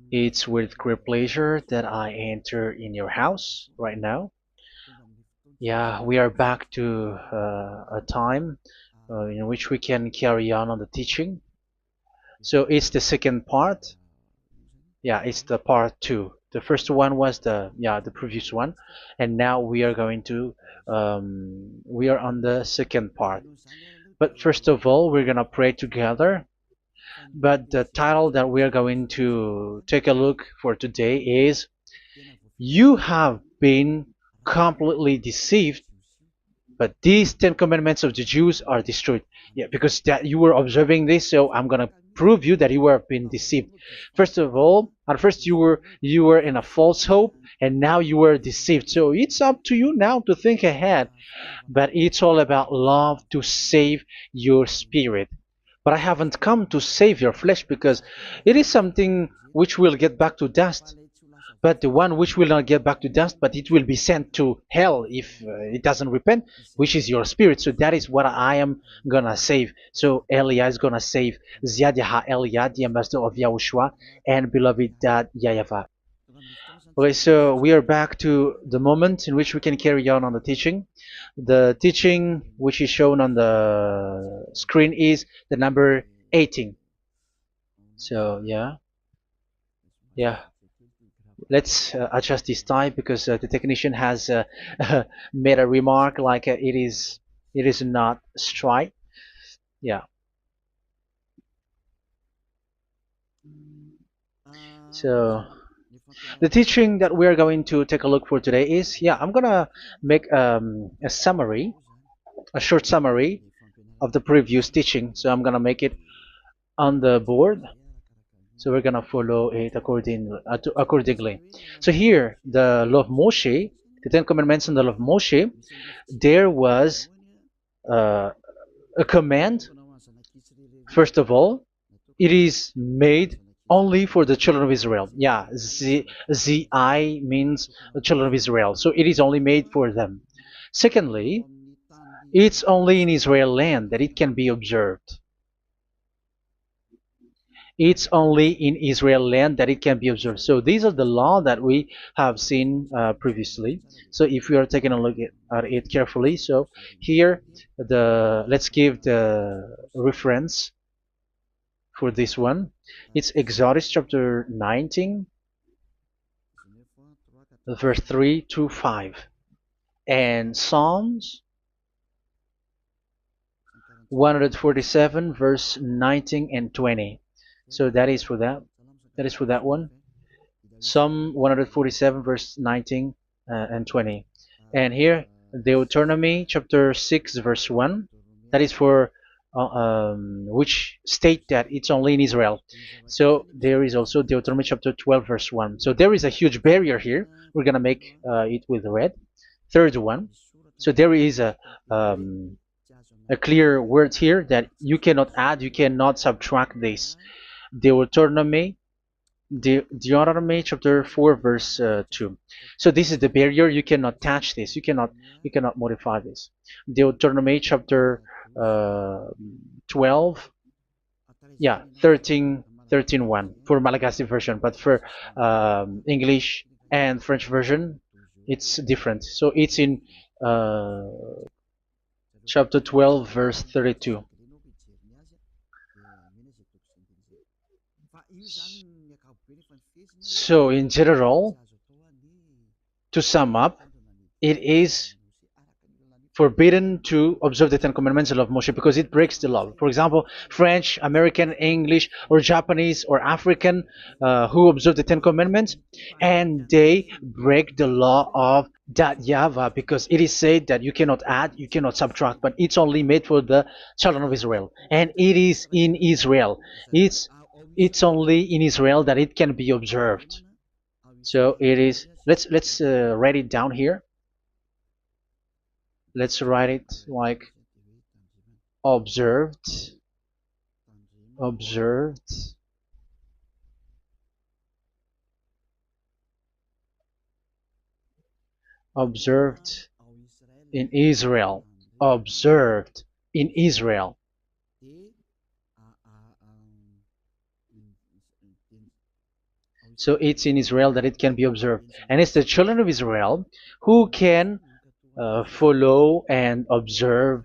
It's with great pleasure that I enter in your house right now. Yeah, we are back to a time in which we can carry on the teaching. So it's the second part. Yeah, it's the part two. The first one was the previous one, and now we are going to we are on the second part. But first of all, we're gonna pray together. But the title that we are going to take a look for today is "You have been completely deceived, but these Ten Commandments of the Jews are destroyed." Yeah, because that you were observing this, so I'm gonna prove you that you were been deceived. First of all, at first you were in a false hope, and now you were deceived. So it's up to you now to think ahead. But it's all about love to save your spirit. But I haven't come to save your flesh because it is something which will get back to dust. But the one which will not get back to dust, but it will be sent to hell if it doesn't repent, which is your spirit. So that is what I am gonna save. So Elia is gonna save Ziadiha Elia, the ambassador of Yahushua, and beloved dad YAHVAH. Okay, so we are back to the moment in which we can carry on the teaching. The teaching which is shown on the screen is the number 18. So yeah. Let's adjust this time because the technician has made a remark like it is not straight. Yeah. So the teaching that we're going to take a look for today is, I'm gonna make a summary, a short summary of the previous teaching. So I'm gonna make it on the board. So we're gonna follow it accordingly. So here, the law of Moshe, the Ten Commandments and the law of Moshe, there was uh, a command. First of all, it is made only for the children of Israel. Yeah, Z-I means the children of Israel. So it is only made for them. Secondly, it's only in Israel land that it can be observed. It's only in Israel land that it can be observed. So these are the law that we have seen previously. So if we are taking a look at it carefully, so here let's give the reference for this one. It's Exodus chapter 19, verse 3 to 5, and Psalms 147, verse 19 and 20. So that is for that. That is for that one. Psalm 147, verse 19 and 20. And here, Deuteronomy chapter 6, verse 1. That is for which state that it's only in Israel. So there is also Deuteronomy chapter 12, verse 1. So there is a huge barrier here. We're going to make it with red. Third one. So there is a clear word here that you cannot add, you cannot subtract this. Deuteronomy chapter 4, verse 2. So this is the barrier. You cannot touch this. You cannot modify this. Deuteronomy chapter 12, 13 1 for Malagasy version, but for English and French version, it's different. So it's in chapter 12, verse 32. So in general, to sum up, it is forbidden to observe the Ten Commandments of Moshe because it breaks the law. For example, French, American, English, or Japanese or African who observe the Ten Commandments and they break the law of that YAHVAH because it is said that you cannot add, you cannot subtract, but it's only made for the children of Israel, and it is in Israel. It's only in Israel that it can be observed. So it is. Let's write it down here. Let's write it like observed, observed, observed in Israel, observed in Israel. So it's in Israel that it can be observed. And it's the children of Israel who can follow and observe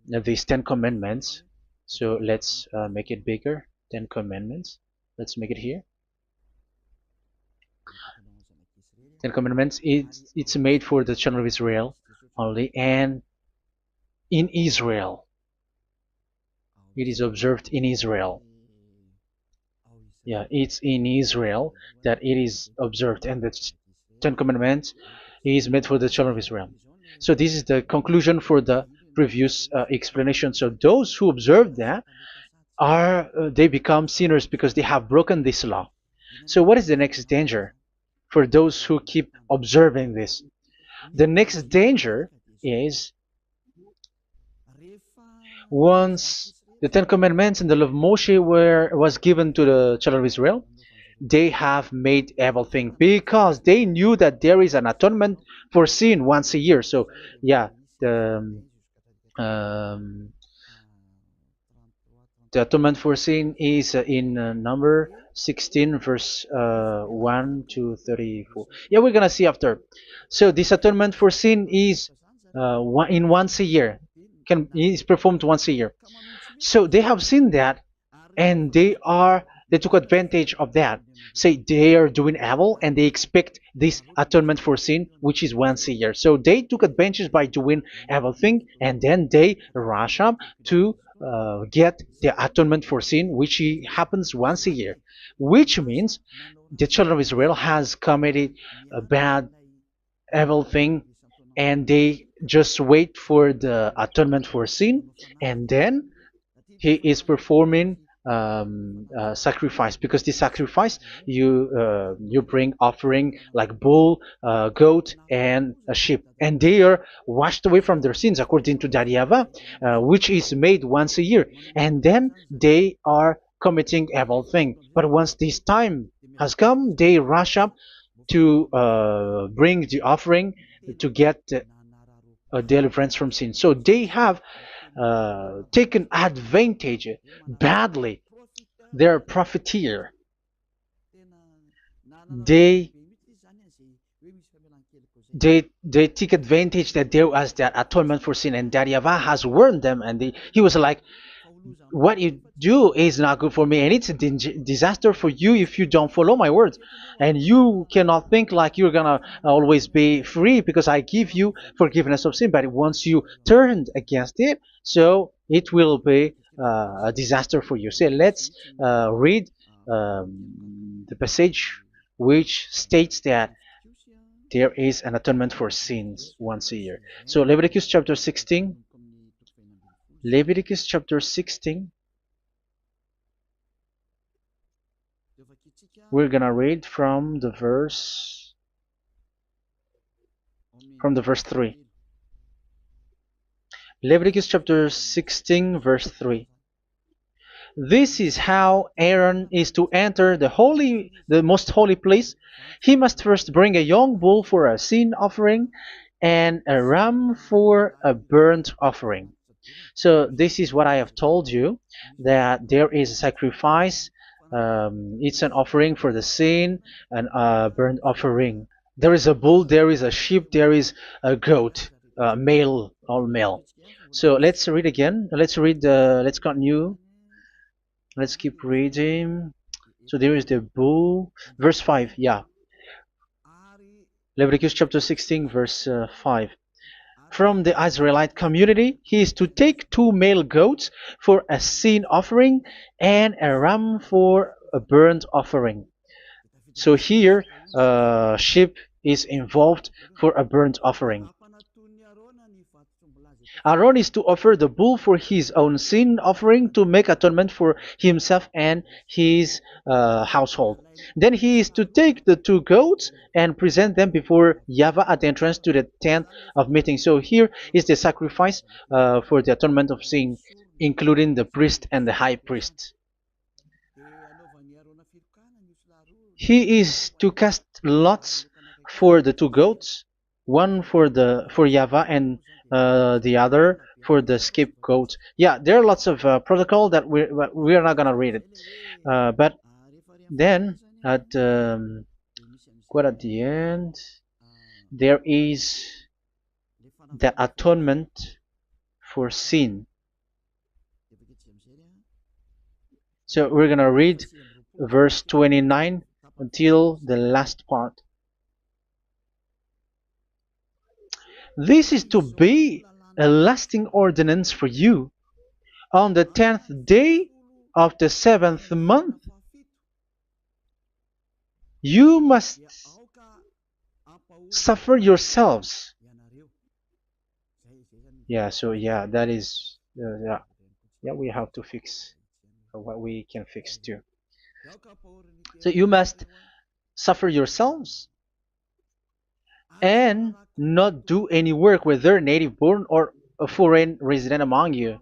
these 10 commandments. So let's make it bigger. 10 commandments. Let's make it here. 10 commandments. It's made for the children of Israel only, and in Israel. It is observed in Israel. Yeah, it's in Israel that it is observed, and the Ten Commandments is made for the children of Israel. So this is the conclusion for the previous explanation. So those who observe that are they become sinners because they have broken this law. So what is the next danger for those who keep observing this? The next danger is once the Ten Commandments and the law of Moshe was given to the children of Israel, they have made everything because they knew that there is an atonement for sin once a year. So yeah, um, the atonement for sin is in number 16 verse 1 to 34. Yeah, we're gonna see after. So this atonement for sin is in once a year, is performed once a year. So they have seen that, and they took advantage of that. Say they are doing evil and they expect this atonement for sin, which is once a year. So they took advantage by doing evil thing, and then they rush up to get the atonement for sin, which happens once a year, which means the children of Israel has committed a bad evil thing, and they just wait for the atonement for sin, and then he is performing sacrifice, because the sacrifice you bring offering like bull, goat, and a sheep, and they are washed away from their sins according to that YAHVAH, which is made once a year, and then they are committing evil thing. But once this time has come, they rush up to bring the offering to get deliverance from sin. So they have taken advantage badly. They're a profiteer. They they take advantage that there was that atonement for sin, and that YAHVAH has warned them, and he was like, what you do is not good for me, and it's a disaster for you if you don't follow my words. And you cannot think like you're gonna always be free because I give you forgiveness of sin, but once you turned against it, so it will be a disaster for you. So let's read the passage which states that there is an atonement for sins once a year. So Leviticus chapter 16. Leviticus chapter 16. We're gonna read from the verse 3. Leviticus chapter 16 verse 3. This is how Aaron is to enter the most holy place. He must first bring a young bull for a sin offering and a ram for a burnt offering. So this is what I have told you, that there is a sacrifice. It's an offering for the sin, and a burnt offering. There is a bull, there is a sheep, there is a goat, male, all male. So let's read again. Let's continue. Let's keep reading. So there is the bull, verse 5. Yeah, Leviticus chapter 16 verse 5. From the Israelite community, he is to take 2 male goats for a sin offering and a ram for a burnt offering. So here, sheep is involved for a burnt offering. Aaron is to offer the bull for his own sin offering to make atonement for himself and his household. Then he is to take the 2 goats and present them before YAHVAH at the entrance to the tent of meeting. So here is the sacrifice for the atonement of sin, including the priest and the high priest. He is to cast lots for the 2 goats, one for YAHVAH and the other for the scapegoat. Yeah, there are lots of protocol that we are not gonna read it, but then at quite at the end, there is the atonement for sin. So we're gonna read verse 29 until the last part. This is to be a lasting ordinance for you. On the 10th day of the 7th month, you must suffer yourselves. Yeah, so yeah, that is, yeah, we have to fix what we can fix too. So you must suffer yourselves and not do any work, whether native born or a foreign resident among you.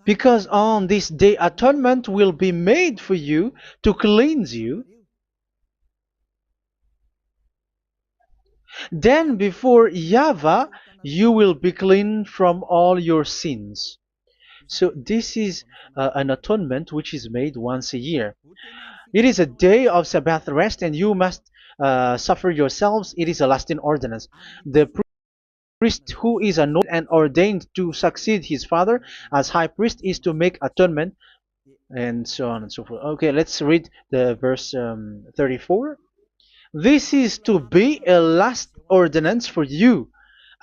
Because on this day atonement will be made for you to cleanse you. Then before YAHVAH you will be clean from all your sins. So this is an atonement which is made once a year. It is a day of Sabbath rest, and you must suffer yourselves. It is a lasting ordinance. The priest who is anointed and ordained to succeed his father as high priest is to make atonement, and so on and so forth. Okay, let's read the verse 34. This is to be a last ordinance for you.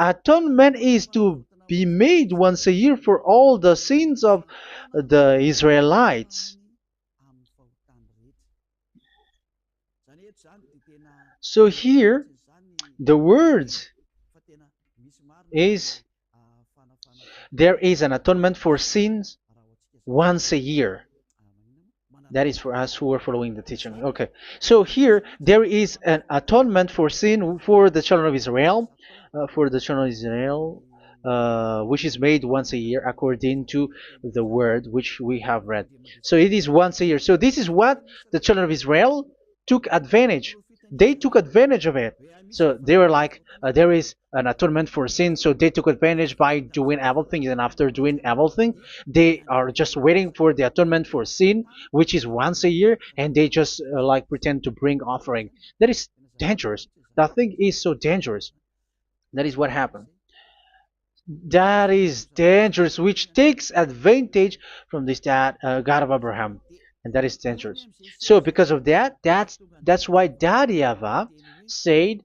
Atonement is to be made once a year for all the sins of the Israelites. So here, the words is there is an atonement for sins once a year. That is for us who are following the teaching. Okay, so here there is an atonement for sin for the children of Israel, which is made once a year according to the word which we have read. So it is once a year. So this is what the children of Israel took advantage. They took advantage of it. So they were like, there is an atonement for sin, so they took advantage by doing everything, and after doing everything, they are just waiting for the atonement for sin, which is once a year, and they just like pretend to bring offering. That is dangerous. That thing is so dangerous. That is what happened. That is dangerous, which takes advantage from this God of Abraham, and that is dangerous. So because of that, that's why Daddy YAHVAH said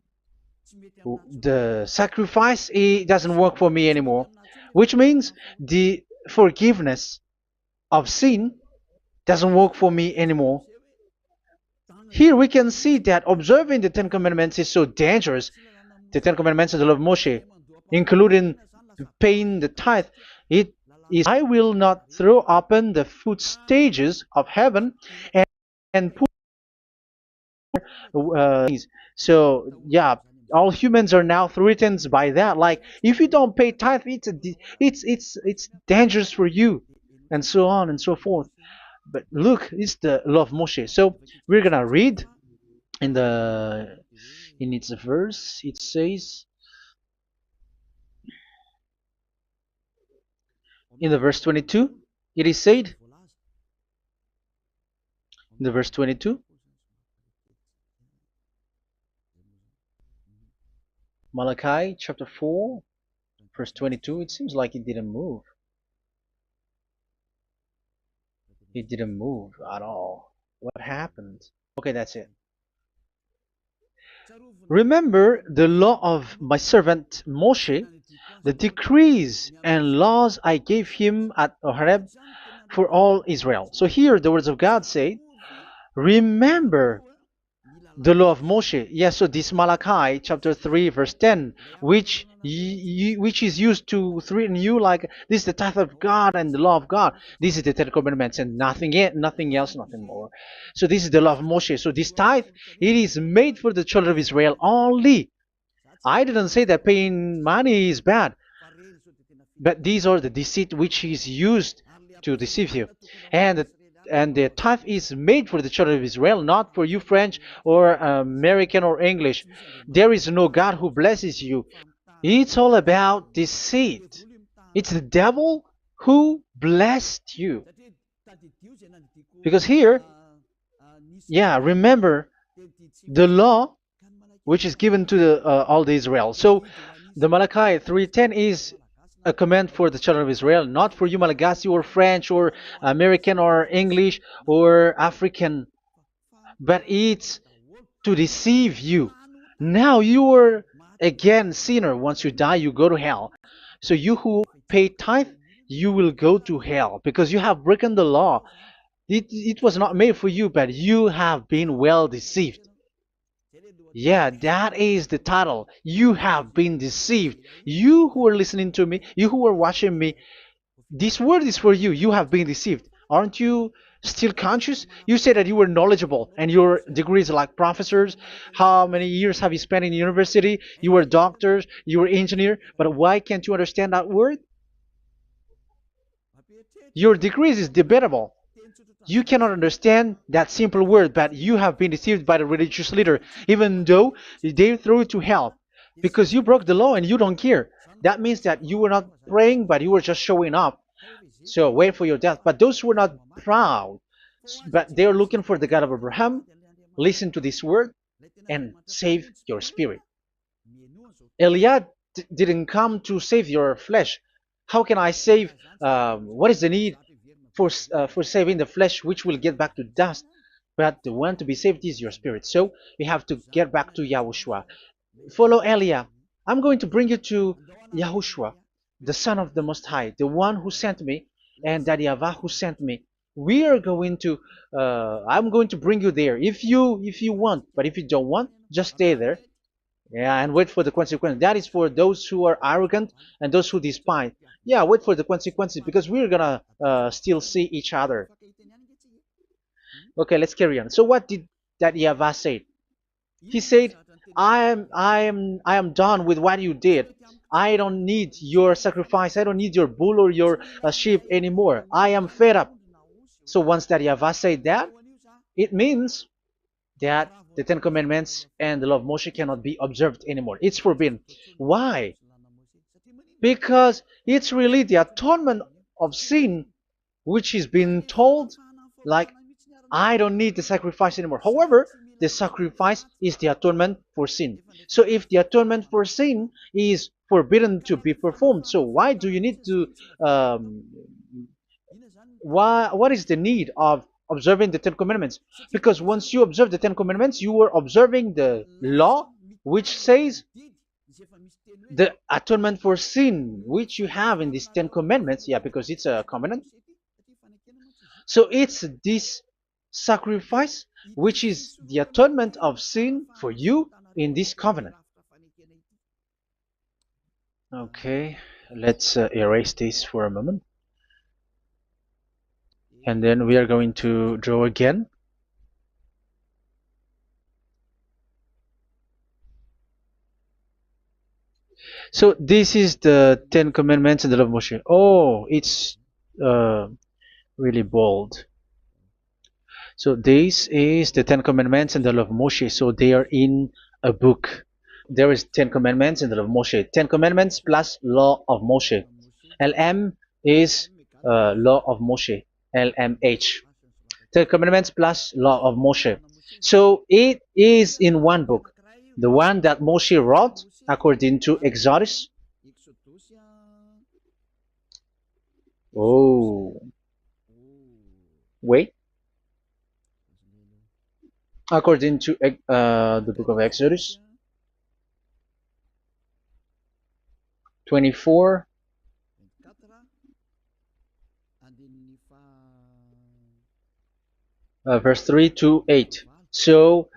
the sacrifice, it doesn't work for me anymore, which means the forgiveness of sin doesn't work for me anymore. Here we can see that observing the Ten Commandments is so dangerous. The Ten Commandments of the law of Moshe, including paying the tithe, it is, I will not throw open the food stages of heaven and pour so yeah, all humans are now threatened by that. Like, if you don't pay tithe, it's dangerous for you, and so on and so forth. But look, it's the law of Moshe. So we're gonna read in its verse. It says in the verse 22. It is said in the verse 22. Malachi chapter 4, verse 22. It seems like it didn't move. It didn't move at all. What happened? Okay, that's it. Remember the law of my servant Moshe, the decrees and laws I gave him at Horeb for all Israel. So here the words of God say, remember the law of Moshe. Yes, so this Malachi chapter 3 verse 10, which is used to threaten you, like this is the tithe of God and the law of God. This is the Ten Commandments and nothing else, nothing more. So this is the law of Moshe. So this tithe, it is made for the children of Israel only. I didn't say that paying money is bad, but these are the deceit which is used to deceive you. And the tithe is made for the children of Israel, not for you French or American or English. There is no God who blesses you. It's all about deceit. It's the devil who blessed you. Because here, Yeah, remember the law which is given to all the Israel. So the Malachi 3:10 is a command for the children of Israel, not for you Malagasy or French or American or English or African, but it's to deceive you. Now you are again sinner. Once you die, you go to hell. So you who pay tithe, you will go to hell because you have broken the law. It was not made for you, but you have been well deceived. Yeah, that is the title. You have been deceived. You who are listening to me, you who are watching me, this word is for you. You have been deceived. Aren't you still conscious? You say that you were knowledgeable and your degrees are like professors. How many years have you spent in university? You were doctors, you were engineer, but why can't you understand that word? Your degrees is debatable. You cannot understand that simple word, but you have been deceived by the religious leader, even though they throw you to hell because you broke the law and you don't care. That means that you were not praying, but you were just showing up. So wait for your death. But those who are not proud, but they are looking for the God of Abraham, listen to this word and save your spirit. Eliad didn't come to save your flesh. How can I save? What is the need for saving the flesh, which will get back to dust? But the one to be saved is your spirit. So we have to get back to Yahushua. Follow Eliah. I'm going to bring you to Yahushua, the Son of the Most High, the one who sent me, and that YAHVAH who sent me. We are going to. I'm going to bring you there if you want, but if you don't want, just stay there. Yeah, and wait for the consequences. That is for those who are arrogant and those who despise. Yeah, wait for the consequences because we're gonna still see each other. Okay, let's carry on. So what did that YAHVAH say? He said, I am done with what you did. I don't need your sacrifice. I don't need your bull or your sheep anymore. I am fed up. So once that YAHVAH said that, it means that the Ten Commandments and the law of Moshe cannot be observed anymore. It's forbidden. Why? Because it's really the atonement of sin which is being told, like, I don't need the sacrifice anymore. However, the sacrifice is the atonement for sin. So if the atonement for sin is forbidden to be performed, so why do you need to what is the need of observing the Ten Commandments? Because once you observe the Ten Commandments, you are observing the law which says the atonement for sin which you have in these Ten Commandments. Yeah, because it's a covenant. So it's this sacrifice which is the atonement of sin for you in this covenant. Okay, let's erase this for a moment. And then we are going to draw again. So this is the Ten Commandments and the law of Moshe. Oh, it's really bold. So this is the Ten Commandments and the law of Moshe. So they are in a book. There is Ten Commandments and the law of Moshe. Ten Commandments plus law of Moshe. LM is law of Moshe. LMH. Ten Commandments plus law of Moshe. So it is in one book. The one that Moshe wrote according to Exodus. Oh, wait. According to the book of Exodus 24, verse 3 to 8. So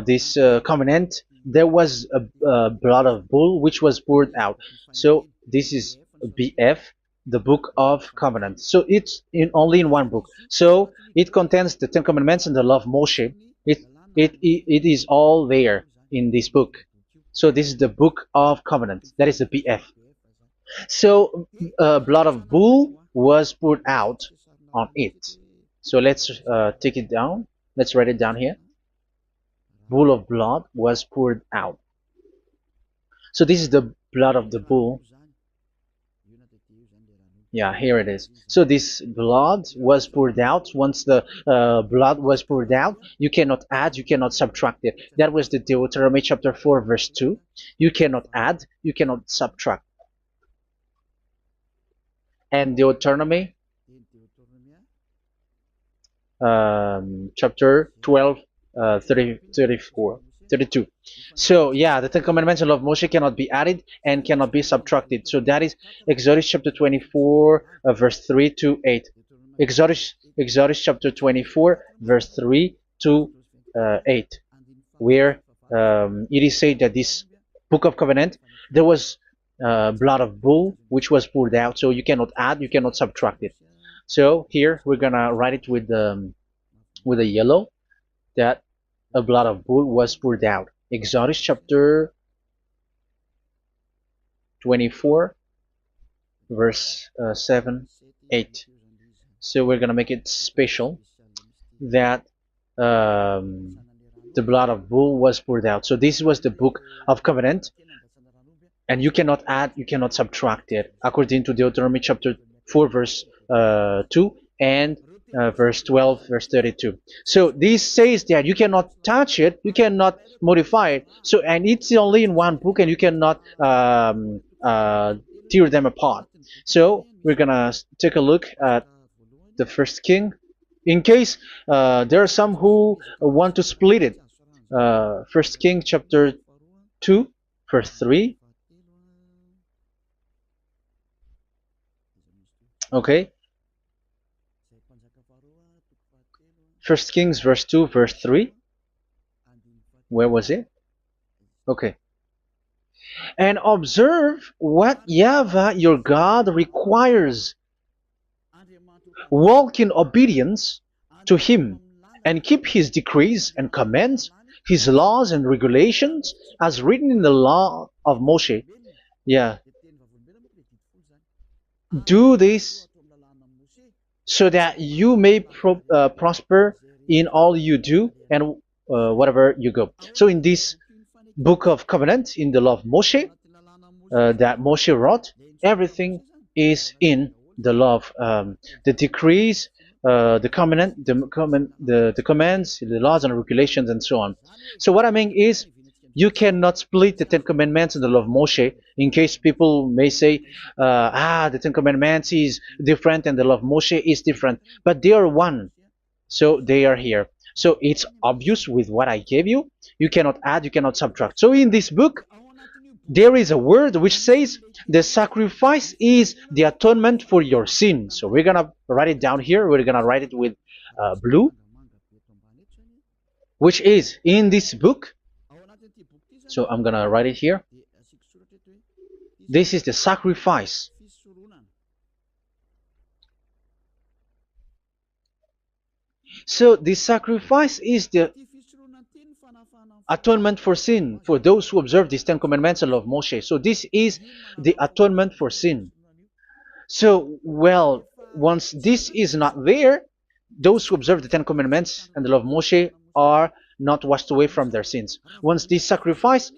this covenant, there was a blood of bull which was poured out. So this is BF, the book of covenant. So it's only in one book. So it contains the Ten Commandments and the law of Moshe. It is all there in this book. So this is the book of covenant. That is the BF. So blood of bull was poured out on it. So let's take it down. Let's write it down here. Bull of blood was poured out. So this is the blood of the bull. Yeah, here it is. So this blood was poured out. Once the blood was poured out, you cannot add, you cannot subtract it. That was the Deuteronomy chapter 4, verse 2. You cannot add, you cannot subtract. And Deuteronomy chapter 12, 30, 34, 32. So yeah, the Ten Commandments and law of Moshe cannot be added and cannot be subtracted. So that is Exodus chapter 24, verse 3 to 8. Exodus chapter 24, verse 3 to 8, where it is said that this book of covenant, there was blood of bull which was poured out, so you cannot add, you cannot subtract it. So here we're gonna write it with a yellow, that a blood of bull was poured out. Exodus chapter 24, verse 7, 8. So we're gonna make it special that the blood of bull was poured out. So this was the book of covenant, and you cannot add, you cannot subtract it, according to Deuteronomy chapter 4, verse 2 and verse 12, verse 32. So this says that you cannot touch it, you cannot modify it. So, and it's only in one book, and you cannot tear them apart. So we're gonna take a look at the first king, in case there are some who want to split it. First King chapter 2, verse 3. Okay, First Kings verse 2, verse 3. Where was it? Okay. And observe what YAHVAH your God requires. Walk in obedience to him, and keep his decrees and commands, his laws and regulations, as written in the law of Moshe. Yeah. Do this so that you may prosper in all you do and whatever you go. So in this book of covenant, in the law of Moshe, that Moshe wrote, everything is in the law of the decrees, the covenant, the commands, the laws and regulations, and so on. So what I mean is, you cannot split the Ten Commandments and the law of Moshe. In case people may say, the Ten Commandments is different and the law of Moshe is different, but they are one. So they are here. So it's obvious with what I gave you. You cannot add, you cannot subtract. So in this book, there is a word which says the sacrifice is the atonement for your sin. So we're gonna write it down here. We're gonna write it with blue, which is in this book. So I'm gonna write it here. This is the sacrifice. So the sacrifice is the atonement for sin for those who observe these Ten Commandments and law of Moshe. So this is the atonement for sin. So, well, once this is not there, those who observe the Ten Commandments and the law of Moshe are not washed away from their sins. Once this sacrifice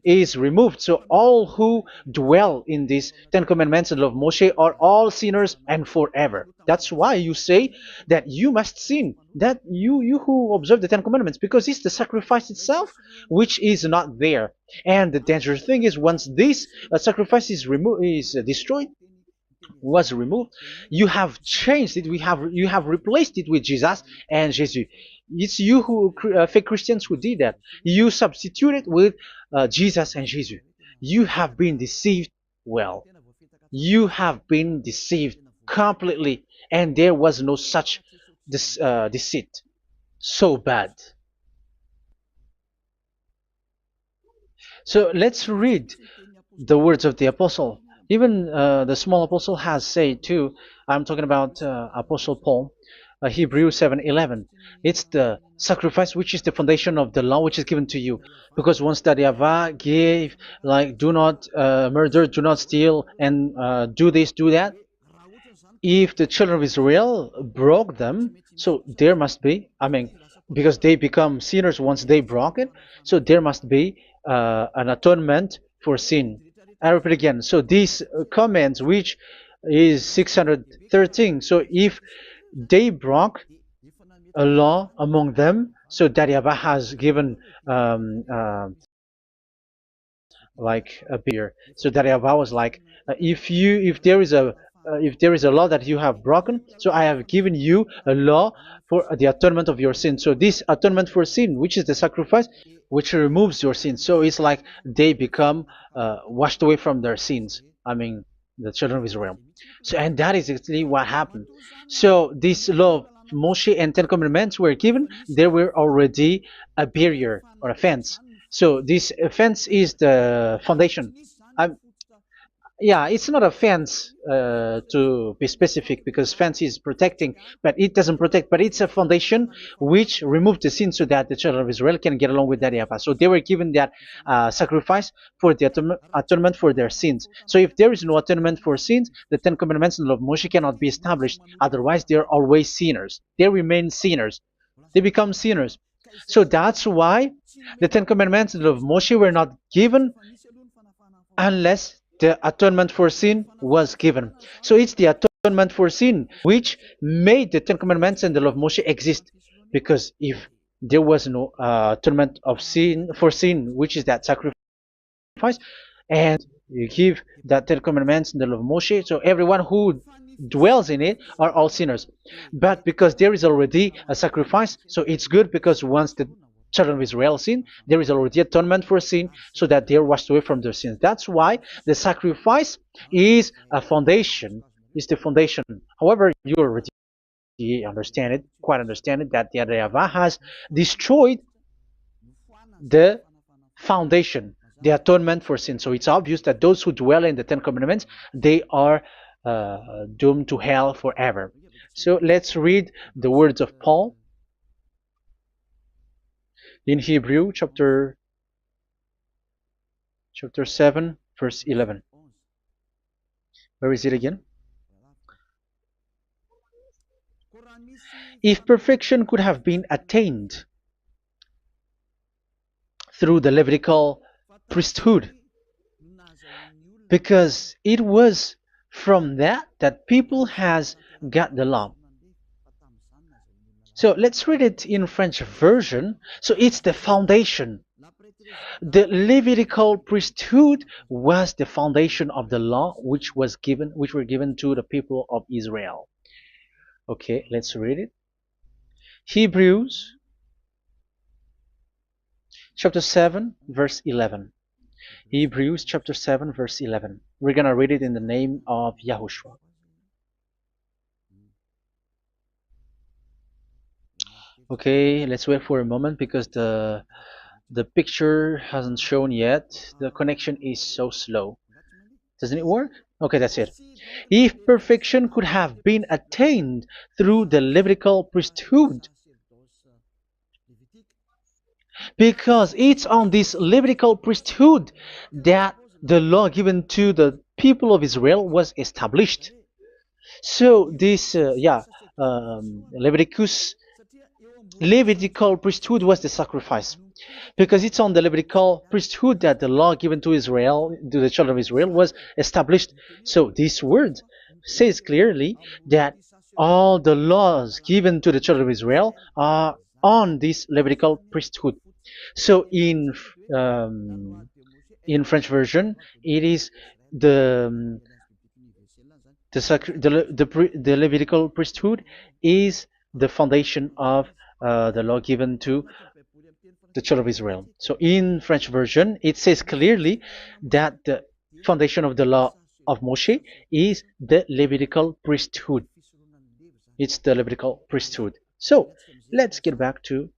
is removed, so all who dwell in these Ten Commandments and law of Moshe are all sinners and forever. That's why you say that you must sin, that you who observe the Ten Commandments, because it's the sacrifice itself which is not there. And the dangerous thing is, once this sacrifice is destroyed, was removed, you have changed it. You have replaced it with Jesus and Jesus. It's you who fake Christians who did that. You substituted with Jesus and Jesus. You have been deceived. Well, you have been deceived completely, and there was no such deceit. So bad. So let's read the words of the apostle. Even the small apostle has said too. I'm talking about Apostle Paul, Hebrews 7:11. It's the sacrifice which is the foundation of the law which is given to you. Because once that YAHVAH gave, like, do not murder, do not steal, and do this, do that. If the children of Israel broke them, so there must be, I mean, because they become sinners once they broke it, so there must be an atonement for sin. I repeat again. So these commands which is 613. So if they broke a law among them, so that YAHVAH has given like a beer. So that YAHVAH was like, if there is a law that you have broken, so I have given you a law for the atonement of your sin. So this atonement for sin, which is the sacrifice, which removes your sin. So it's like they become washed away from their sins. I mean, the children of Israel. So and that is exactly what happened. So this law of Moshe and Ten Commandments were given. There were already a barrier or a fence. So this fence is the foundation. I'm, yeah, it's not a fence to be specific because fence is protecting, but it doesn't protect. But it's a foundation which removed the sin so that the children of Israel can get along with that YAHVAH. So they were given that sacrifice for the atonement for their sins. So if there is no atonement for sins, the Ten Commandments and the law of Moshe cannot be established. Otherwise, they're always sinners. They remain sinners. They become sinners. So that's why the Ten Commandments and the law of Moshe were not given unless the atonement for sin was given. So it's the atonement for sin which made the Ten Commandments and the law of Moshe exist. Because if there was no atonement of sin for sin, which is that sacrifice, and you give that Ten Commandments and the law of Moshe, so everyone who dwells in it are all sinners. But because there is already a sacrifice, so it's good because once the children of Israel sin, there is already atonement for sin so that they are washed away from their sins. That's why the sacrifice is a foundation, is the foundation. However, you already understand it, quite understand it, that the YAHVAH has destroyed the foundation, the atonement for sin. So it's obvious that those who dwell in the Ten Commandments, they are doomed to hell forever. So let's read the words of Paul in Hebrew chapter 7 verse 11. Where is it again? If perfection could have been attained through the Levitical priesthood, because it was from that people has got the law. So let's read it in French version. So it's the foundation. The Levitical priesthood was the foundation of the law which were given to the people of Israel. Okay, let's read it. Hebrews chapter 7 verse 11. Hebrews chapter 7 verse 11. We're gonna read it in the name of YAHOSHUAH. Okay, let's wait for a moment because the picture hasn't shown yet. The connection is so slow. Doesn't it work? Okay, that's it. If perfection could have been attained through the Levitical priesthood, because it's on this Levitical priesthood that the law given to the people of Israel was established. So this, Levitical priesthood was the sacrifice, because it's on the Levitical priesthood that the law given to Israel, to the children of Israel, was established. So this word says clearly that all the laws given to the children of Israel are on this Levitical priesthood. So in French version, it is the Levitical priesthood is the foundation of the law given to the children of Israel. So in French version, it says clearly that the foundation of the law of Moshe is the Levitical priesthood. It's the Levitical priesthood. So let's get back to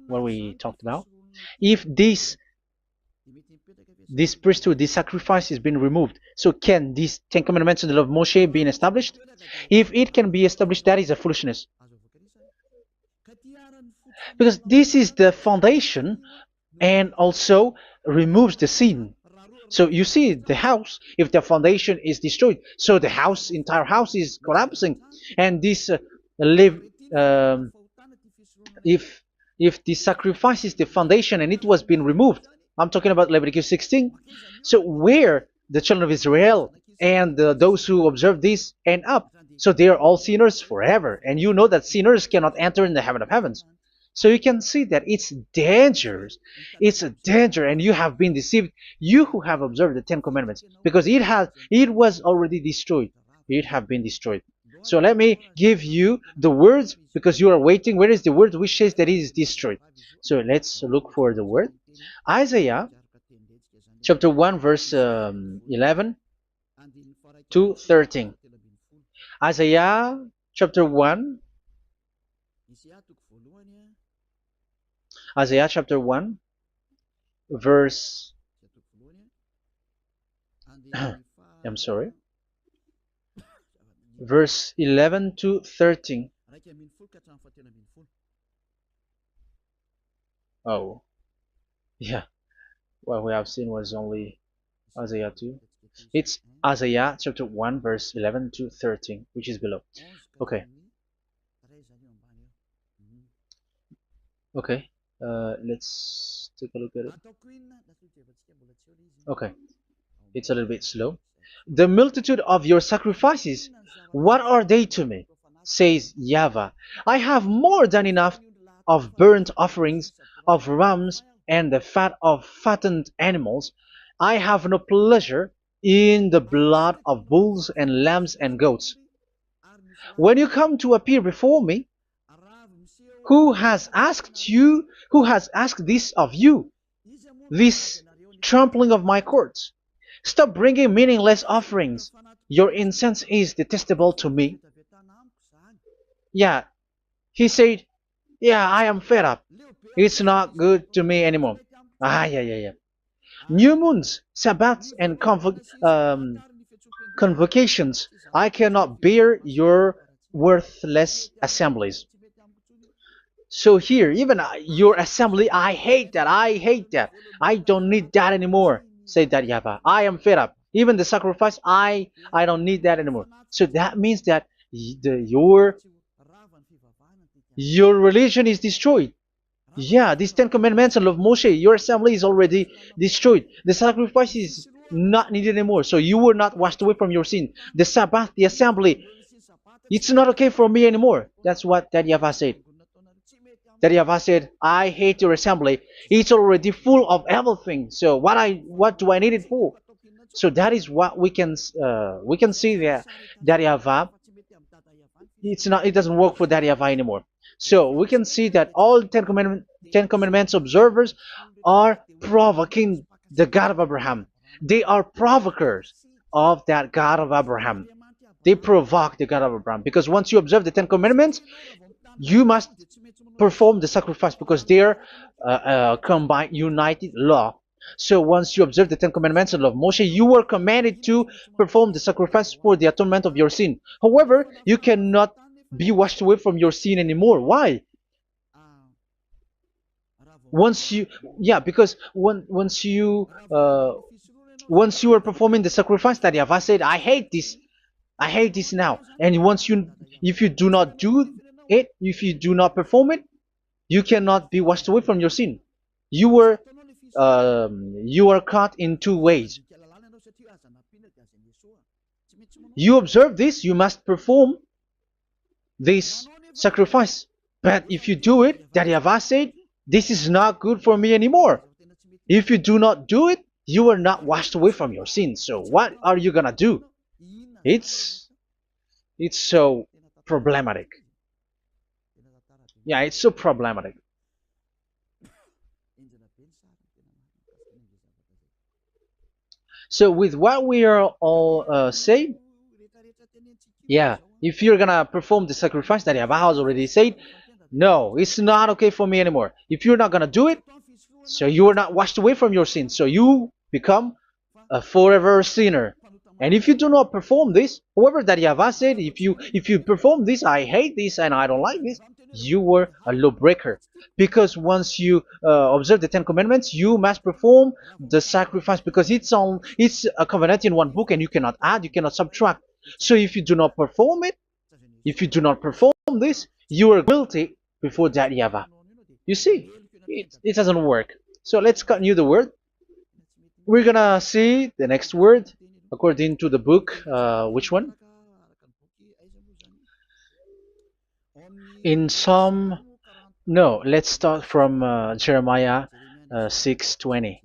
what we talked about. If this priesthood, this sacrifice is being removed, so can these Ten Commandments and the law of Moshe be established? If it can be established, that is a foolishness. Because this is the foundation and also removes the sin. So you see the house, if the foundation is destroyed, so the entire house is collapsing. And this if the sacrifice is the foundation and it was being removed, I'm talking about Leviticus 16. So where the children of Israel and those who observe this end up. So they are all sinners forever. And you know that sinners cannot enter in the heaven of heavens. So you can see that it's dangerous. It's a danger, and you have been deceived. You who have observed the Ten Commandments, because it was already destroyed. It have been destroyed. So let me give you the words, because you are waiting. Where is the word which says that it is destroyed? So let's look for the word. Isaiah chapter 1 verse 11 to 13. Isaiah chapter 1, Isaiah chapter 1 verse I'm sorry, verse 11 to 13. Oh, yeah. What we have seen was only Isaiah 2. It's Isaiah chapter 1 verse 11 to 13, which is below. Okay. Okay. Let's take a look at it. Okay. It's a little bit slow. The multitude of your sacrifices, what are they to me? Says YAHVAH. I have more than enough of burnt offerings, of rams, and the fat of fattened animals. I have no pleasure in the blood of bulls and lambs and goats. When you come to appear before me, who has asked this of you, this trampling of my courts? Stop bringing meaningless offerings. Your incense is detestable to me. Yeah, he said, yeah, I am fed up. It's not good to me anymore. Yeah. New moons, Sabbaths, and convocations. I cannot bear your worthless assemblies. So here, even your assembly, I hate that. I hate that. I don't need that anymore. Say that, YAHVAH. I am fed up. Even the sacrifice, I don't need that anymore. So that means that your religion is destroyed. Yeah, these Ten Commandments and of Moshe, your assembly is already destroyed. The sacrifice is not needed anymore. So you were not washed away from your sin. The Sabbath, the assembly, it's not okay for me anymore. That's what that YAHVAH said. That YAHVAH said, I hate your assembly. It's already full of everything. So what do I need it for? So that is what we can see there. That YAHVAH, it doesn't work for that YAHVAH anymore. So we can see that all Ten Commandments observers are provoking the God of Abraham. They are provokers of that God of Abraham. They provoke the God of Abraham, because once you observe the Ten Commandments, you must perform the sacrifice, because they are combined, united law. So once you observe the Ten Commandments and love Moshe, you were commanded to perform the sacrifice for the atonement of your sin. However, you cannot be washed away from your sin anymore. Why? Because once you are performing the sacrifice, that YAHVAH said, I hate this now. And if you do not do it, if you do not perform it, you cannot be washed away from your sin. You are caught in two ways. You observe this, you must perform this sacrifice. But if you do it, that YAHVAH said, this is not good for me anymore. If you do not do it, you are not washed away from your sins. So what are you gonna do? It's so problematic. Yeah, it's so problematic. So with what we are all saying, yeah, if you're gonna perform the sacrifice that YAHVAH has already said, no, it's not okay for me anymore. If you're not gonna do it, so you are not washed away from your sins, so you become a forever sinner. And if you do not perform this, however that YAHVAH said, if you perform this, I hate this and I don't like this, you were a lawbreaker. Because once you observe the Ten Commandments, you must perform the sacrifice, because it's a covenant in one book, and you cannot add, you cannot subtract. So if you do not perform it, if you do not perform this, you are guilty before that YAHVAH. You see, it doesn't work. So let's continue the word. We're gonna see the next word. according to the book, which one? In Psalm, no, let's start from Jeremiah 6:20.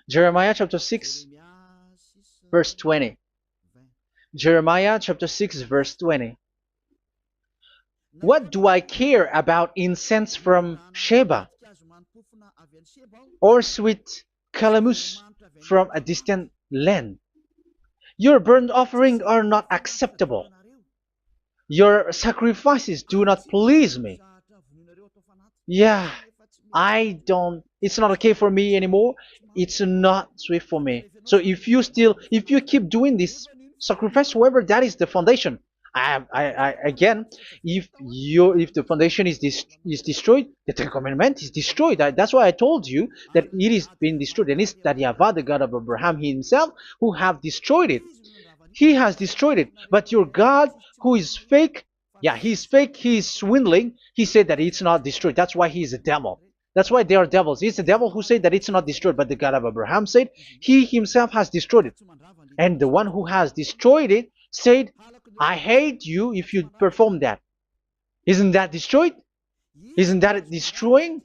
Jeremiah chapter 6, verse 20. Jeremiah chapter 6, verse 20. What do I care about incense from Sheba, or sweet calamus from a distant land? Your burnt offering are not acceptable. Your sacrifices do not please me. Yeah, it's not okay for me anymore. It's not sweet for me. So if you keep doing this sacrifice, however, that is the foundation. Again, if the foundation is destroyed, the Ten Commandment is destroyed. That's why I told you that it is being destroyed, and it's that Yahweh, the God of Abraham himself, who have destroyed it. He has destroyed it. But your God, who is fake, yeah, he's fake, he's swindling. He said that it's not destroyed. That's why he is a devil. That's why they are devils. It's the devil who said that it's not destroyed, but the God of Abraham said he himself has destroyed it. And the one who has destroyed it said, I hate you if you perform that. Isn't that destroyed? Isn't that destroying?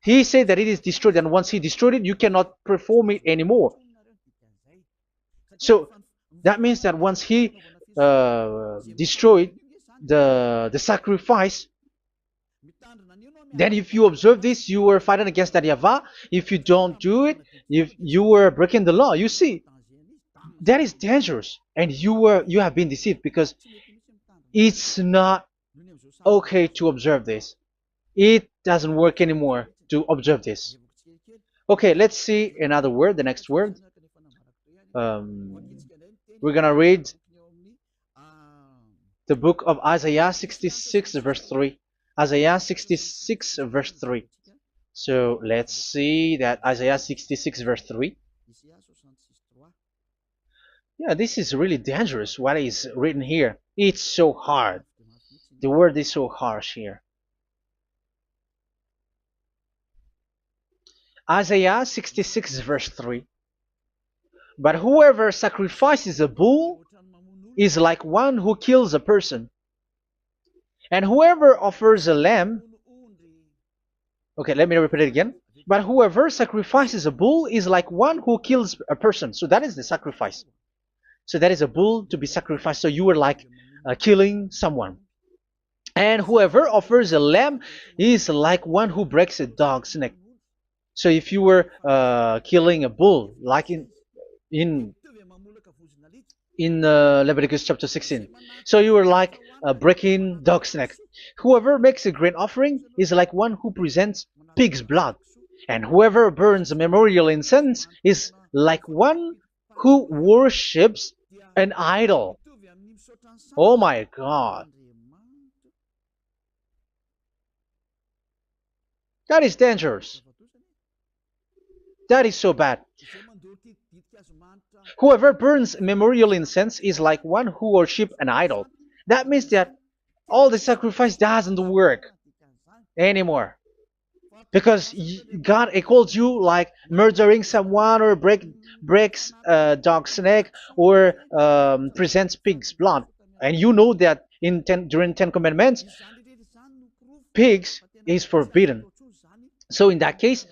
He said that it is destroyed, and once he destroyed it, you cannot perform it anymore. So that means that once he destroyed the sacrifice, then if you observe this, you were fighting against that Yahweh. If you don't do it, if you were breaking the law, you see, that is dangerous, and you have been deceived, because it's not okay to observe this. It doesn't work anymore to observe this. Okay, let's see another word, the next word. We're gonna read the book of Isaiah 66 verse 3. Isaiah 66 verse 3. So let's see that Isaiah 66 verse 3. Yeah, this is really dangerous what is written here. It's so hard. The word is so harsh here. Isaiah 66 verse 3. But whoever sacrifices a bull is like one who kills a person. And whoever offers a lamb, okay, let me repeat it again. But whoever sacrifices a bull is like one who kills a person. So that is the sacrifice. So that is a bull to be sacrificed. So you were like killing someone. And whoever offers a lamb is like one who breaks a dog's neck. So if you were killing a bull, like in Leviticus chapter 16, so you were like breaking dog's neck. Whoever makes a grain offering is like one who presents pig's blood, and whoever burns a memorial incense is like one who worships an idol. Oh my God. That is dangerous. That is so bad. Whoever burns memorial incense is like one who worships an idol. That means that all the sacrifice doesn't work anymore. Because God equals you like murdering someone, or breaks a dog's neck, or presents pig's blood. And you know that during 10 Commandments, pigs is forbidden. So in that case,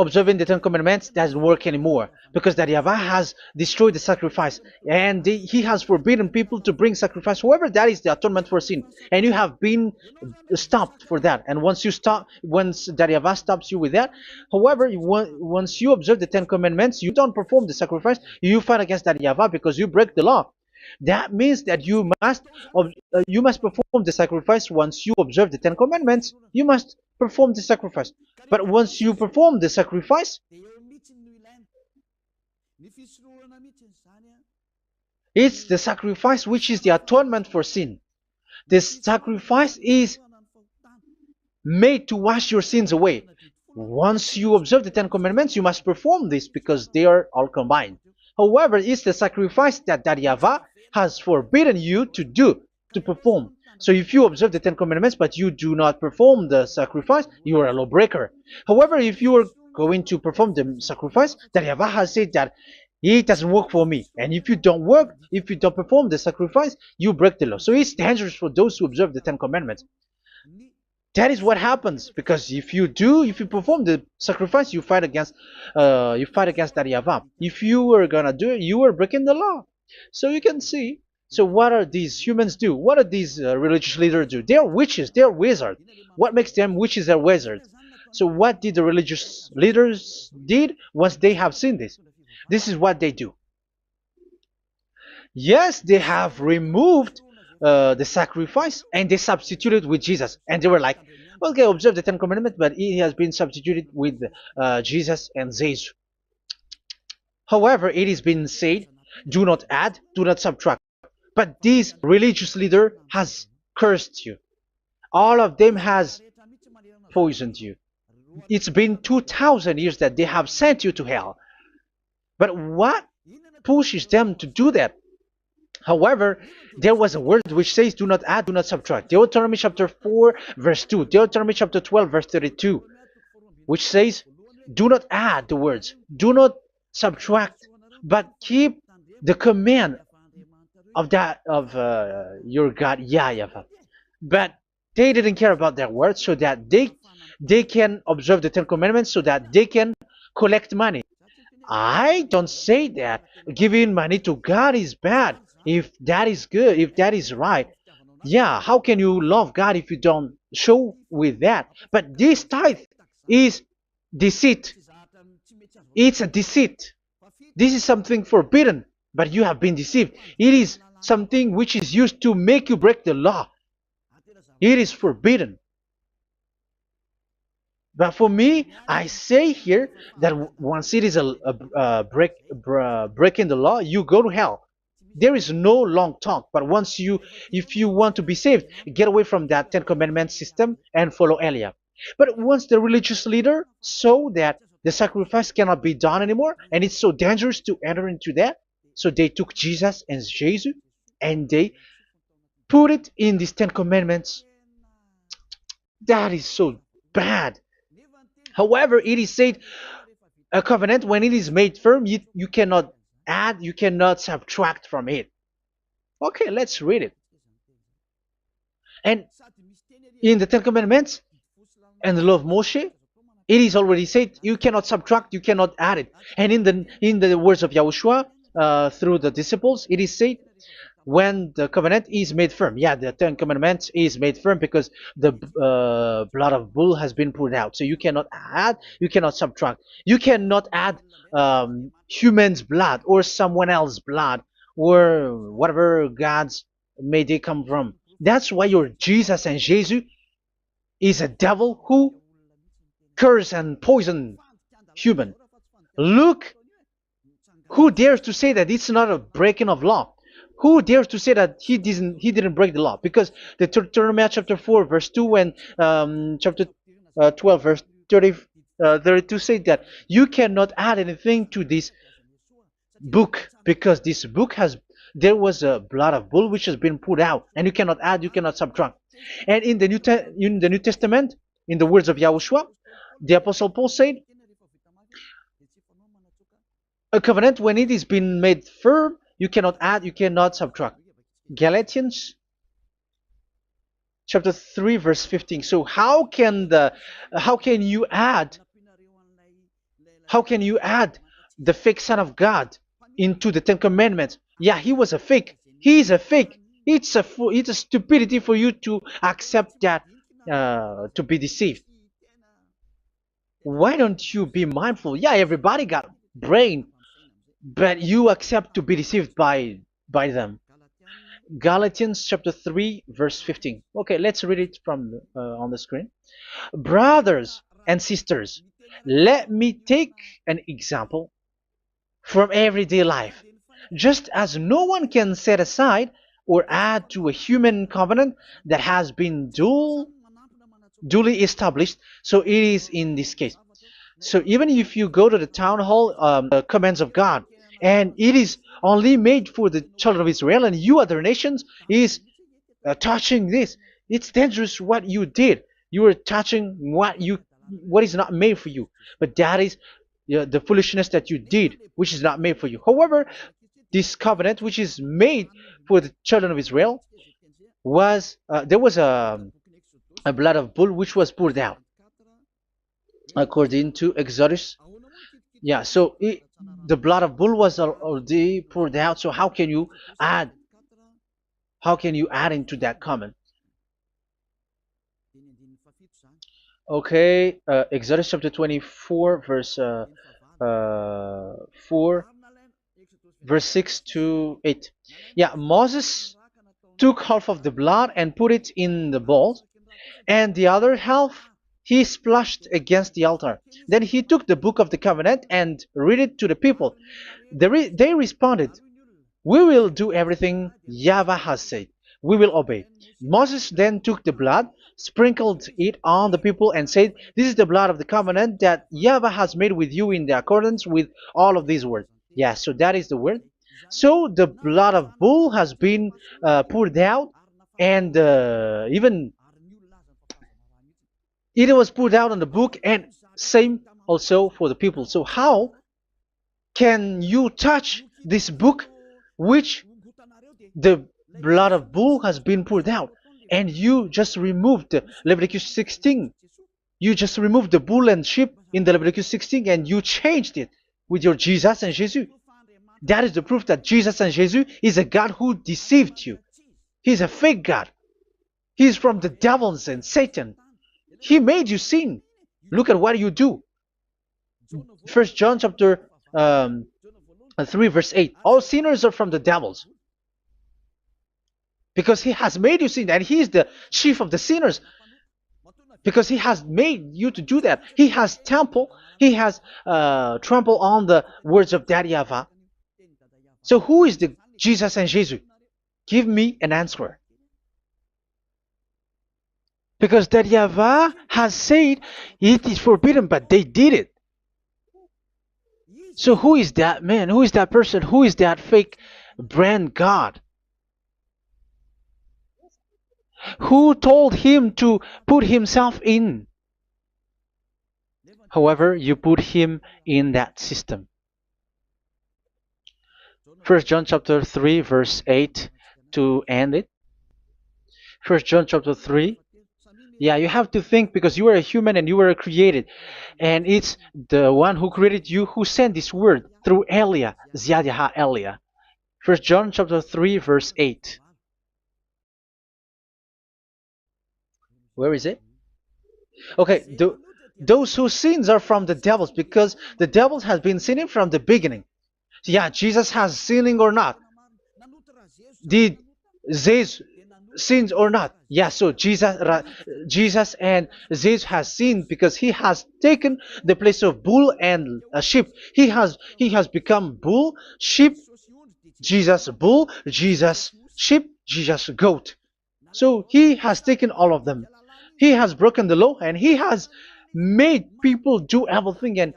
observing the 10 Commandments doesn't work anymore, because that Yahweh has destroyed the sacrifice, and he has forbidden people to bring sacrifice. However, that is the atonement for sin, and you have been stopped for that. And once that Yahweh stops you with that, however, once you observe the 10 Commandments, you don't perform the sacrifice, you fight against that Yahweh because you break the law. That means that you must perform the sacrifice. Once you observe the 10 Commandments, you must perform the sacrifice. But once you perform the sacrifice, it's the sacrifice which is the atonement for sin. This sacrifice is made to wash your sins away. Once you observe the 10 Commandments, you must perform this, because they are all combined. However, it's the sacrifice that Yahweh has forbidden you to perform. So if you observe the Ten Commandments but you do not perform the sacrifice, you are a lawbreaker. However, if you are going to perform the sacrifice, that YAHVAH has said that it doesn't work for me. And if you don't perform the sacrifice, you break the law. So it's dangerous for those who observe the Ten Commandments. That is what happens, because if you perform the sacrifice, you fight against that YAHVAH. If you were gonna do it, you are breaking the law. So you can see. So what are these humans do? What are these religious leaders do? They are witches. They are wizards. What makes them witches and wizards? So what did the religious leaders did once they have seen this? This is what they do. Yes, they have removed the sacrifice and they substituted with Jesus. And they were like, okay, observe the Ten Commandments, but it has been substituted with Jesus and Jesus. However, it is been said, do not add, do not subtract. But this religious leader has cursed you. All of them has poisoned you. It's been 2,000 years that they have sent you to hell. But what pushes them to do that? However, there was a word which says, do not add, do not subtract. Deuteronomy chapter 4, verse 2. Deuteronomy chapter 12, verse 32. Which says, do not add the words, do not subtract, but keep the command of your God, YAHVAH. But they didn't care about their words, so that they can observe the Ten Commandments, so that they can collect money. I don't say that giving money to God is bad. If that is good, if that is right, yeah, how can you love God if you don't show with that? But this tithe is deceit. It's a deceit. This is something forbidden, but you have been deceived. It is something which is used to make you break the law. It is forbidden. But for me, I say here that once it is breaking the law, you go to hell. There is no long talk. But if you want to be saved, get away from that Ten Commandments system and follow Eliab. But once the religious leader saw that the sacrifice cannot be done anymore, and it's so dangerous to enter into that, so they took Jesus and Jesus, and they put it in these Ten Commandments. That is so bad. However, it is said, a covenant, when it is made firm, you cannot add, you cannot subtract from it. Okay, let's read it. And in the Ten Commandments and the law of Moshe, it is already said, you cannot subtract, you cannot add it. And in the words of YAHOSHUAH, through the disciples, it is said, when the covenant is made firm. Yeah, the Ten Commandments is made firm because the blood of bull has been poured out. So you cannot add, you cannot subtract. You cannot add human's blood or someone else's blood or whatever gods may they come from. That's why your Jesus and Jesus is a devil who curse and poison human. Look, who dares to say that it's not a breaking of law? Who dares to say that he didn't break the law? Because the Deuteronomy chapter 4 verse 2 and chapter 12 verse 32 say that you cannot add anything to this book, because this book there was a blood of bull which has been put out, and you cannot add, you cannot subtract. And in the New Testament, in the words of YAHOSHUAH, the Apostle Paul said, a covenant, when it is been made firm, you cannot add, you cannot subtract. Galatians chapter 3 verse 15. So how can you add the fake Son of God into the Ten Commandments? Yeah, he was a fake. He is a fake. It's a stupidity for you to accept that, to be deceived. Why don't you be mindful? Yeah, everybody got brain, but you accept to be deceived by them. Galatians chapter 3 verse 15. Okay, let's read it from on the screen. Brothers and sisters, let me take an example from everyday life. Just as no one can set aside or add to a human covenant that has been duly established, so it is in this case. So even if you go to the town hall, the commands of God, and it is only made for the children of Israel, and you other nations is touching this. It's dangerous what you did. You were touching what is not made for you. But that is the foolishness that you did, which is not made for you. However, this covenant, which is made for the children of Israel, was there was a blood of bull which was poured out according to Exodus. Yeah, so the blood of bull was already poured out. So add how can you add into that comment? Okay, Exodus chapter 24, verse 4, verse 6 to 8. Yeah, Moses took half of the blood and put it in the bowl, and the other half he splashed against the altar. Then he took the book of the covenant and read it to the people. They responded, "We will do everything YAHVAH has said. We will obey." Moses then took the blood, sprinkled it on the people, and said, "This is the blood of the covenant that YAHVAH has made with you in the accordance with all of these words." Yeah, so that is the word. So the blood of bull has been poured out, and even it was poured out on the book, and same also for the people. So how can you touch this book which the blood of bull has been poured out, and you just removed Leviticus 16? You just removed the bull and sheep in the Leviticus 16, and you changed it with your Jesus and Jesus. That is the proof that Jesus and Jesus is a God who deceived you. He's a fake God. He's from the devils and Satan. He made you sin. Look at what you do. First John chapter 3 verse 8. All sinners are from the devils, because he has made you sin, and he is the chief of the sinners, because he has made you to do that. He has trampled on the words of Daddy YAHVAH. So who is the Jesus and Jesus? Give me an answer. Because Daddy YAHVAH has said it is forbidden, but they did it. So who is that man? Who is that person? Who is that fake brand God? Who told him to put himself in? However, you put him in that system. First John chapter 3 verse 8 to end it. First John chapter 3. Yeah, you have to think, because you are a human and you were created, and it's the one who created you who sent this word through Elia, Ziyadah Elia. First John chapter 3 verse 8. Where is it? Okay, those whose sins are from the devils, because the devils has been sinning from the beginning. Yeah, Jesus has sinning or not? Did Jesus sins or not? Yeah, so Jesus and Jesus has sinned, because he has taken the place of bull and a sheep. He has become bull, sheep, Jesus bull, Jesus sheep, Jesus goat. So he has taken all of them. He has broken the law, and he has made people do everything, and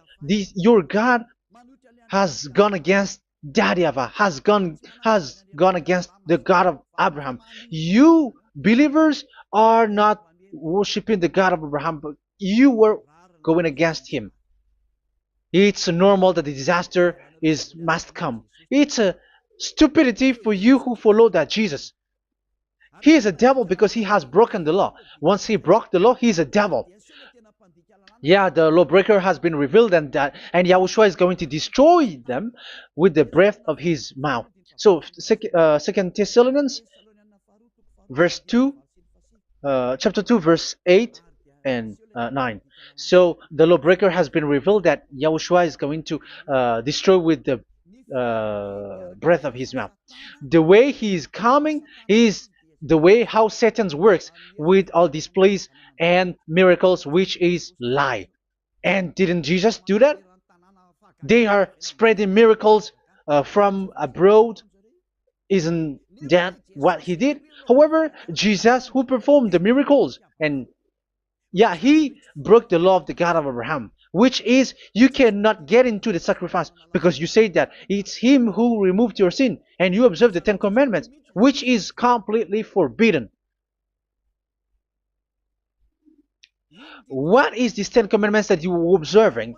your God has gone against Daddy YAHVAH, has gone against the God of Abraham. You believers are not worshiping the God of Abraham, but you were going against him. It's normal that the disaster must come. It's a stupidity for you who follow that Jesus. He is a devil because he has broken the law. Once he broke the law, he is a devil. Yeah, the lawbreaker has been revealed, and YAHOSHUAH is going to destroy them with the breath of his mouth. So, Second Thessalonians, verse 2, chapter 2, verse 8 and 9. So the lawbreaker has been revealed, that YAHOSHUAH is going to destroy with the breath of his mouth. The way he is coming is the way how Satan works with all displays and miracles, which is lie. And didn't Jesus do that? They are spreading miracles from abroad. Isn't that what he did? However, Jesus, who performed the miracles, and yeah, he broke the law of the God of Abraham. which is you cannot get into the sacrifice because you say that it's him who removed your sin and you observe the Ten Commandments, which is completely forbidden. What is these Ten Commandments that you were observing?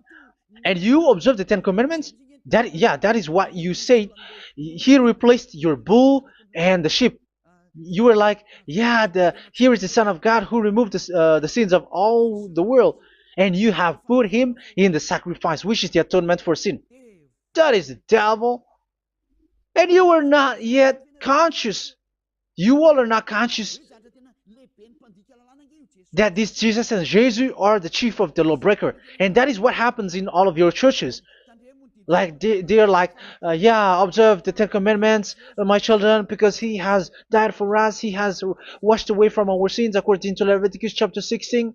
And you observe the Ten Commandments? That, yeah, that is what you said. He replaced your bull and the sheep. You were like, yeah, here is the Son of God who removed the sins of all the world, and you have put him in the sacrifice, which is the atonement for sin. That is the devil. And you were not yet conscious. You all are not conscious that this Jesus and Jesus are the chief of the lawbreaker. And that is what happens in all of your churches. Like they're like, yeah, observe the Ten Commandments, my children, because he has died for us. He has washed away from our sins according to Leviticus chapter 16.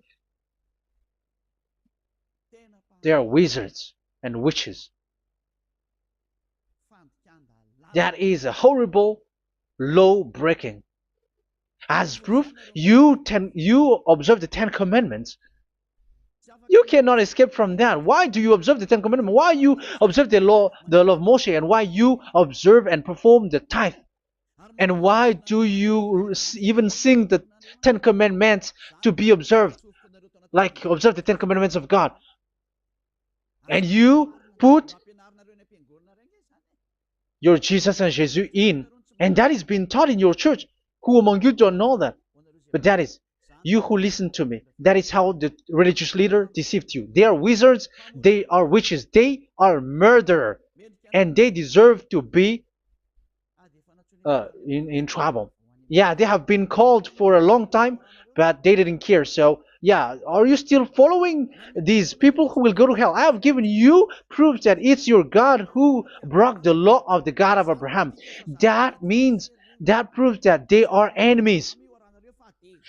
They are wizards and witches. That is a horrible law breaking. As proof, you observe the Ten Commandments. You cannot escape from that. Why do you observe the Ten Commandments? Why you observe the law of Moshe, and why you observe and perform the tithe? And why do you even sing the Ten Commandments to be observed? Like observe the Ten Commandments of God. And you put your Jesus and Jesus in. And that is being taught in your church. Who among you don't know that? But that is you who listen to me. That is how the religious leader deceived you. They are wizards. They are witches. They are murderers. And they deserve to be in trouble. Yeah, they have been called for a long time, but they didn't care. So, yeah, are you still following these people who will go to hell? I have given you proof that it's your God who broke the law of the God of Abraham. That means, that proves that they are enemies.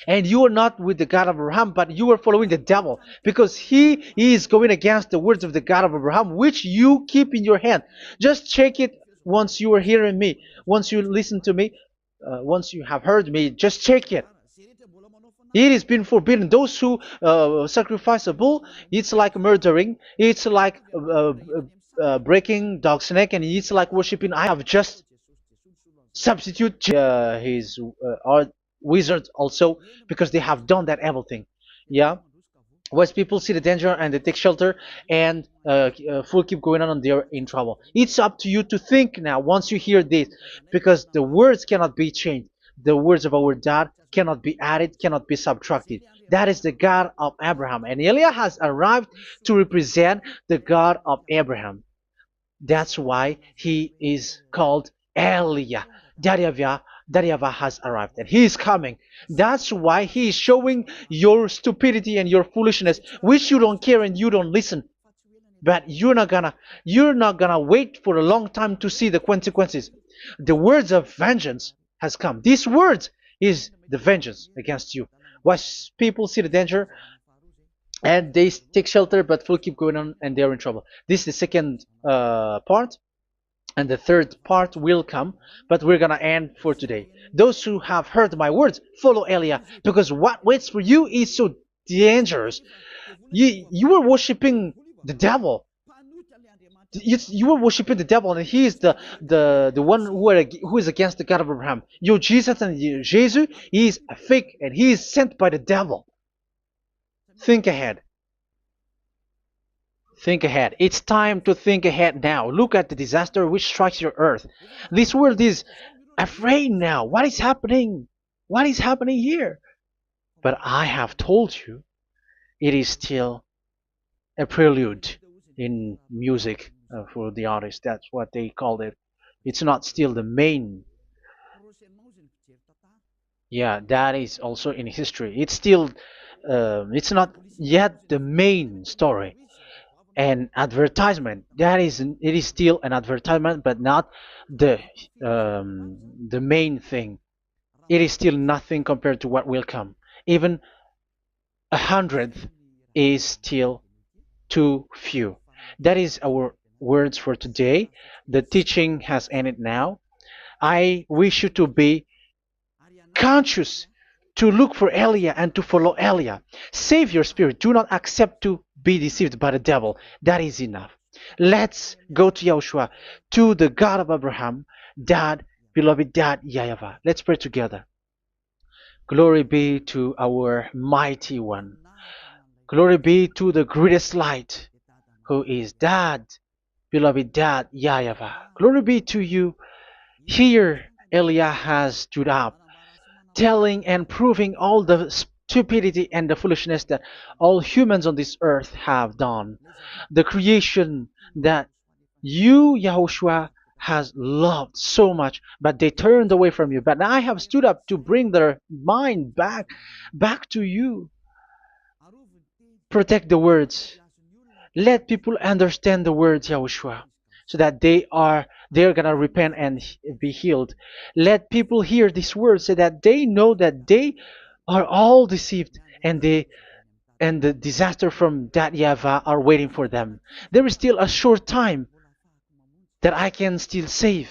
And you are not with the God of Abraham, but you are following the devil, because he is going against the words of the God of Abraham, which you keep in your hand. Just check it once you are hearing me. Once you listen to me, once you have heard me, just check it. It has been forbidden. Those who sacrifice a bull, it's like murdering. It's like breaking dog's neck, and it's like worshiping. I have just substitute his wizards also, because they have done that evil thing. Yeah, once people see the danger and they take shelter, and full keep going on, and they're in trouble. It's up to you to think now once you hear this, because the words cannot be changed. The words of our God cannot be added, cannot be subtracted. That is the God of Abraham, and Eliah has arrived to represent the God of Abraham. That's why he is called Eliah. Yahyavah has arrived, and he is coming. That's why he is showing your stupidity and your foolishness, which you don't care and you don't listen. But you're not gonna wait for a long time to see the consequences. The words of vengeance has come. These words is the vengeance against you. Watch people see the danger and they take shelter, but will keep going on, and they're in trouble. This is the second part. And the third part will come, but we're gonna end for today. Those who have heard my words, follow Eliah, because what waits for you is so dangerous. You are worshiping the devil. You are worshiping the devil, and he is the one who is against the God of Abraham. Your Jesus and your Jesus, he is a fake, and he is sent by the devil. Think ahead. Think ahead. It's time to think ahead now. Look at the disaster which strikes your earth. This world is afraid now. What is happening? What is happening here? But I have told you, it is still a prelude in music for the artist. That's what they called it. It's not still the main. Yeah, that is also in history. It's still, it's not yet the main story. An advertisement, that is, it is still an advertisement, but not the main thing. It is still nothing compared to what will come. Even 100th is still too few. That is our words for today. The teaching has ended now. I wish you to be conscious, to look for Eliah and to follow Eliah. Save your spirit. Do not accept to be deceived by the devil. That is enough. Let's go to Yahushua, to the God of Abraham, Dad, beloved Dad, Yahweh. Let's pray together. Glory be to our mighty one. Glory be to the greatest light, who is Dad, beloved Dad, Yahweh. Glory be to you. Here, Eliah has stood up, telling and proving all the stupidity and the foolishness that all humans on this earth have done. The creation that you, Yahushua, has loved so much, but they turned away from you. But I have stood up to bring their mind back to you. Protect the words. Let people understand the words, Yahushua, so that they're gonna repent and be healed. Let people hear these words so that they know that they are all deceived, and the disaster from that Yava are waiting for them. There is still a short time that I can still save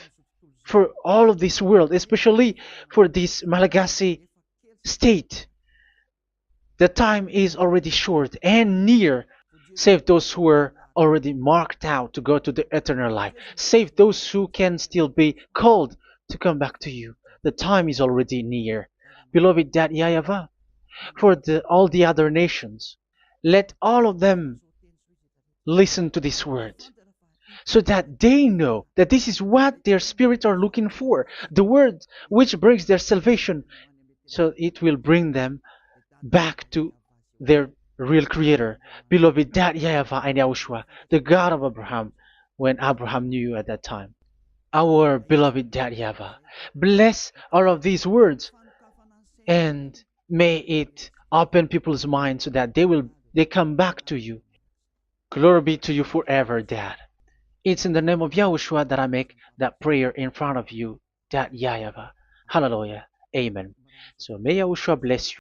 for all of this world, especially for this Malagasy state. The time is already short and near. Save those who are already marked out to go to the eternal life. Save those who can still be called to come back to you. The time is already near. Beloved Dad Yahweh, for all the other nations, let all of them listen to this word so that they know that this is what their spirits are looking for. The word which brings their salvation, so it will bring them back to their real creator, beloved Dad Yahweh and Yahushua, the God of Abraham, when Abraham knew you at that time. Our beloved Dad Yahweh, bless all of these words and may it open people's minds so that they come back to you. Glory be to you forever, Dad. It's in the name of Yahushua that I make that prayer in front of you, Dad Yahweh. Hallelujah. Amen. So may Yahushua bless you.